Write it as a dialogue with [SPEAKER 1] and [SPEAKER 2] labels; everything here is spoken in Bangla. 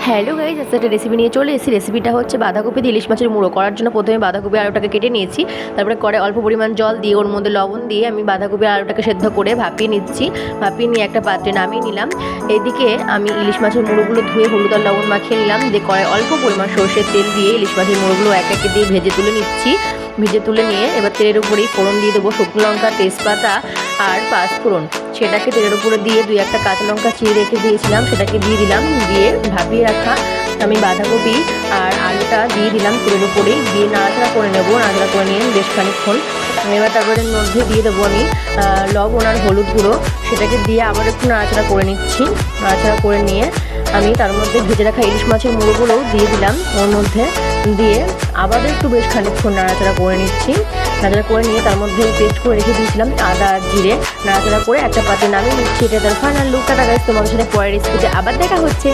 [SPEAKER 1] হ্যালো গাইজ, আজকে একটা রেসিপি নিয়ে চলে এসেছি। রেসিপিটা হচ্ছে বাঁধাকপি দিয়ে ইলিশ মাছের মুড়ো করার জন্য প্রথমে বাঁধাকপি আলুটাকে কেটে নিয়েছি। তারপরে করে অল্প পরিমাণ জল দিয়ে ওর মধ্যে লবণ দিয়ে আমি বাঁধাকপি আলুটাকে সেদ্ধ করে ভাপিয়ে নিচ্ছি। ভাপিয়ে নিয়ে একটা পাত্রে নামিয়ে নিলাম। এদিকে আমি ইলিশ মাছের মুড়োগুলো ধুয়ে হলুদ আর লবণ মাখিয়ে নিলাম। দিয়ে কড়াই অল্প পরিমাণ সরষের তেল দিয়ে ইলিশ মাছের মুড়োগুলো এক একে দিয়ে ভেজে তুলে নিচ্ছি। ভেজে তুলে নিয়ে এবার তেলের উপরেই ফোড়ন দিয়ে দেবো শুকনো লঙ্কা, তেজপাতা আর পাঁচফোড়ন। সেটাকে তেলের উপরে দিয়ে দুই একটা কাঁচা লঙ্কা চিড়ে রেখে দিয়েছিলাম, সেটাকে দিয়ে দিলাম। দিয়ে ভাপিয়ে রাখা আমি বাঁধাকপি আর আলুটা দিয়ে দিলাম তেলের উপরেই, দিয়ে নাড়াচাড়া করে নেবো। নাড়াচাড়া করে নিয়ে বেশ খানিকক্ষণ এবার তারপরে মধ্যে দিয়ে দেবো আমি লবণ আর হলুদ গুঁড়ো। সেটাকে দিয়ে আবার একটু নাড়াচাড়া করে নিচ্ছি। নাড়াচাড়া করে নিয়ে আমি তার মধ্যে ভেজে রাখা ইলিশ মাছের মুড়োগুলোও দিয়ে দিলাম ওর মধ্যে। দিয়ে আবার একটু বেশ খানিকক্ষণ নাড়াচাড়া করে নিচ্ছি। নাড়াচাড়া করে নিয়ে তার মধ্যে পেস্ট করে রেখে দিয়েছিলাম আদা আর জিরে, নাড়াচাড়া করে একটা পাতে নামিয়ে নিচ্ছি। এটা তার ফাইনাল লুকটা। গাইস, তোমাদের সাথে পরের রেসিপিতে আবার দেখা হচ্ছে।